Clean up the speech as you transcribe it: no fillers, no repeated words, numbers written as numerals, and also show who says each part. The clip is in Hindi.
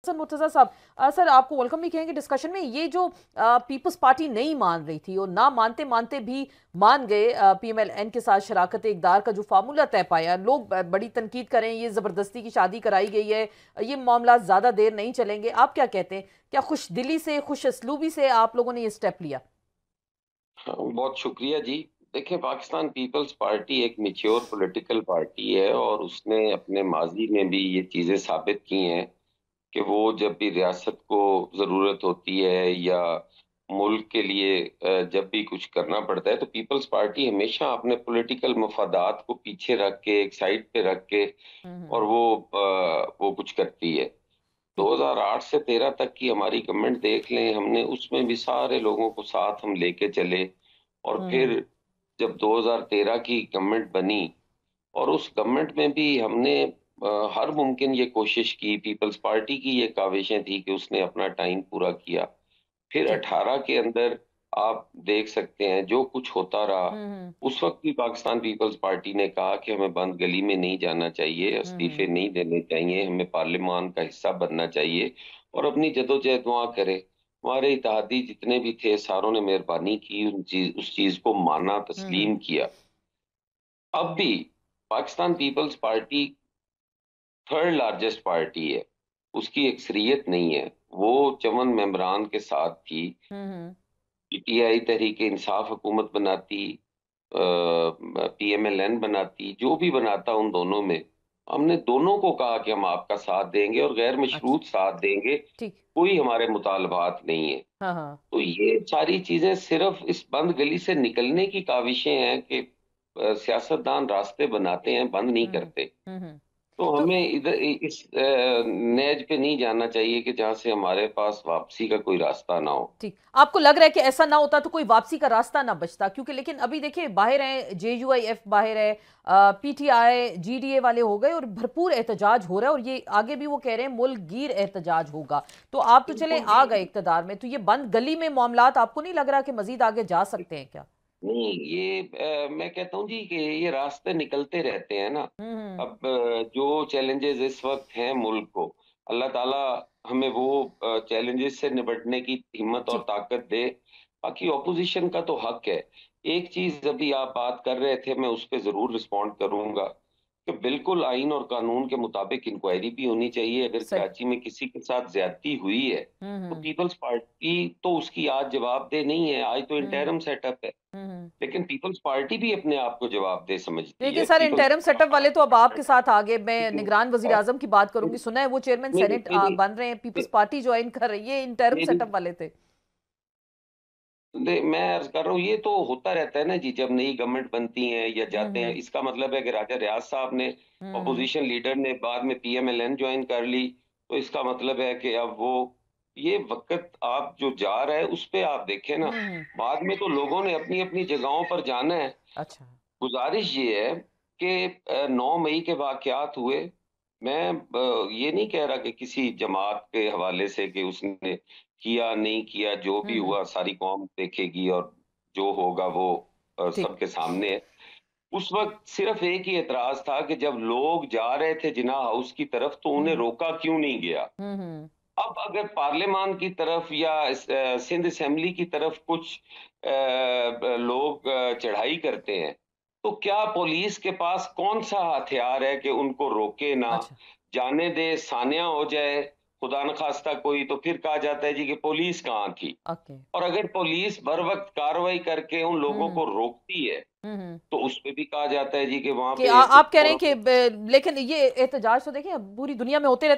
Speaker 1: सर मुर्तजा साहब, सर आपको वेलकम भी कहेंगे डिस्कशन में। ये जो पीपल्स पार्टी नहीं मान रही थी और ना मानते मानते भी मान गए पीएमएलएन के साथ शराकत इक़्तिदार का जो फार्मूला तय पाया, लोग बड़ी तनकीद करें, ये ज़बरदस्ती की शादी कराई गई है, ये मामला ज़्यादा देर नहीं चलेंगे। आप क्या कहते हैं, क्या खुश दिली से, खुश असलूबी से आप लोगों ने ये स्टेप लिया?
Speaker 2: हाँ, बहुत शुक्रिया जी। देखिए, पाकिस्तान पीपल्स पार्टी एक मैच्योर पॉलिटिकल पार्टी है और उसने अपने माजी में भी ये चीजें साबित की हैं कि वो जब भी रियासत को जरूरत होती है या मुल्क के लिए जब भी कुछ करना पड़ता है तो पीपल्स पार्टी हमेशा अपने पॉलिटिकल मफादात को पीछे रख के, एक साइड पे रख के और
Speaker 1: हम्म।
Speaker 2: वो कुछ करती है।
Speaker 1: ठीक।
Speaker 2: 2008 से 13 तक की हमारी गवर्नमेंट देख लें, हमने उसमें भी सारे लोगों को साथ हम लेके चले। और फिर
Speaker 1: हम्म।
Speaker 2: जब 2013 की गवर्नमेंट बनी और उस गवर्नमेंट में भी हमने हर मुमकिन ये कोशिश की, पीपल्स पार्टी की ये काविशें थी कि उसने अपना टाइम पूरा किया। फिर
Speaker 1: ठीक।
Speaker 2: 18 के अंदर आप देख सकते हैं जो कुछ होता रहा।
Speaker 1: हम्म।
Speaker 2: उस वक्त भी पाकिस्तान पीपल्स पार्टी ने कहा कि हमें बंद गली में नहीं जाना चाहिए, इस्तीफे
Speaker 1: हम्म।
Speaker 2: नहीं देने चाहिए, हमें पार्लियामान का हिस्सा बनना चाहिए और अपनी जदोजहद वहां करे। हमारे इत्तेहादी जितने भी थे सारों ने मेहरबानी की, उस चीज को माना,
Speaker 1: हम्म।
Speaker 2: तस्लीम किया। अब भी Pakistan peoples party third largest party है, उसकी अक्सरियत नहीं है। वो 54 मेंबरान के साथ थी।
Speaker 1: हम्म।
Speaker 2: पीटीआई तहरीक इंसाफ हुकूमत बनाती, पीएमएलएन बनाती, जो भी बनाता उन दोनों में हमने दोनों को कहा कि हम आपका साथ देंगे और गैर
Speaker 1: अच्छा।
Speaker 2: मशरूत साथ देंगे,
Speaker 1: ठीक।
Speaker 2: कोई हमारे मुतालबात नहीं है।
Speaker 1: हाँ हाँ।
Speaker 2: तो ये सारी चीजें सिर्फ इस बंद गली से निकलने की काविशें हैं कि सियासतदान रास्ते बनाते हैं, बंद नहीं
Speaker 1: हम्म।
Speaker 2: करते।
Speaker 1: हम्म।
Speaker 2: तो
Speaker 1: तो
Speaker 2: हमें इधर इस नेज पे नहीं जाना चाहिए कि जहां से हमारे पास वापसी का कोई रास्ता ना हो।
Speaker 1: ठीक, आपको लग रहा है कि ऐसा ना होता तो कोई वापसी का रास्ता ना बचता, क्योंकि लेकिन अभी देखिए बाहर है, जेयूआईएफ बाहर है, पीटीआई जीडीए वाले हो गए और भरपूर एहतजाज हो रहा है, और ये आगे भी वो कह रहे हैं मुल्क गिर एहतजाज होगा। तो आप तो चले
Speaker 2: बिल्कुल
Speaker 1: आ
Speaker 2: भी
Speaker 1: गए इक्तदार में, तो ये बंद गली में मामलात आपको नहीं लग रहा कि मजीद आगे जा सकते हैं क्या?
Speaker 2: नहीं, ये मैं कहता हूँ जी कि ये रास्ते निकलते रहते हैं ना।
Speaker 1: हम्म।
Speaker 2: अब जो चैलेंजेस इस वक्त हैं मुल्क को, अल्लाह ताला हमें वो चैलेंजेस से निपटने की हिम्मत और
Speaker 1: ठीक।
Speaker 2: ताकत दे। बाकी ऑपोजिशन का तो हक है। एक चीज अभी आप बात कर रहे थे, मैं उस पर जरूर रिस्पॉन्ड करूंगा कि बिल्कुल आइन और कानून के मुताबिक इंक्वायरी भी होनी चाहिए। अगर
Speaker 1: सही।
Speaker 2: कराची में किसी के साथ ज्यादती हुई है तो
Speaker 1: हम्म।
Speaker 2: पीपल्स पार्टी तो उसकी आज जवाबदेह नहीं है, आज तो
Speaker 1: हम्म।
Speaker 2: इंटरम सेटअप है।
Speaker 1: हम्म।
Speaker 2: लेकिन पीपल्स पार्टी भी अपने आप को जवाबदेह समझती
Speaker 1: लेकिन
Speaker 2: है।
Speaker 1: सर
Speaker 2: पीपल्स
Speaker 1: इंटरम सेटअप वाले तो अब आपके साथ आगे, मैं
Speaker 2: लेकिन
Speaker 1: निगरान वजीर आजम की बात करूंगी, सुना है वो चेयरमैन
Speaker 2: मेरी
Speaker 1: सेनेट
Speaker 2: मेरी
Speaker 1: बन रहे हैं, पीपल्स
Speaker 2: मे-
Speaker 1: पार्टी ज्वाइन कर रही है, ये इंटरम
Speaker 2: मेरी
Speaker 1: सेटअप वाले थे।
Speaker 2: मैं अर्ज कर रहा हूँ, ये तो होता रहता है ना जी, जब नई गवर्नमेंट बनती है या जाते हैं।
Speaker 1: हम्म।
Speaker 2: इसका मतलब है कि राजा रियाज साहब ने,
Speaker 1: हम्म।
Speaker 2: अपोजिशन लीडर ने बाद में पीएमएलएन ज्वाइन कर ली, तो इसका मतलब है कि अब वो ये वक्त आप जो जा रहा है उस पे आप देखें ना।
Speaker 1: हम्म।
Speaker 2: बाद में तो लोगों ने अपनी अपनी जगहों पर जाना है।
Speaker 1: अच्छा।
Speaker 2: गुजारिश ये है कि 9 मई के वाकयात हुए। मैं ये नहीं कह रहा कि किसी जमात के हवाले से कि उसने किया नहीं किया, जो भी
Speaker 1: हम्म।
Speaker 2: हुआ सारी कौम देखेगी और जो होगा वो
Speaker 1: ठीक।
Speaker 2: सबके सामने है। उस वक्त सिर्फ एक ही एतराज था कि जब लोग जा रहे थे जिन्ना हाउस की तरफ तो उन्हें
Speaker 1: हम्म।
Speaker 2: रोका क्यों नहीं गया।
Speaker 1: हम्म।
Speaker 2: अब अगर पार्लियामान की तरफ या सिंध असेंबली की तरफ कुछ लोग चढ़ाई करते हैं तो क्या पुलिस के पास कौन सा हथियार है कि उनको रोके ना,
Speaker 1: अच्छा।
Speaker 2: जाने दे, सान्या हो जाए, खुदा न खास्ता कोई, तो फिर कहा जाता है जी कि पुलिस कहाँ थी।
Speaker 1: ओके।
Speaker 2: और अगर पुलिस बर वक्त कार्रवाई करके उन लोगों
Speaker 1: हम्म।
Speaker 2: को रोकती है
Speaker 1: हम्म।
Speaker 2: तो उस पे भी कहा जाता है जी कि वहां
Speaker 1: कि
Speaker 2: पे
Speaker 1: आप कह रहे हैं
Speaker 2: और
Speaker 1: कि लेकिन ये एहतजाज तो देखिए अब पूरी दुनिया में होते रहते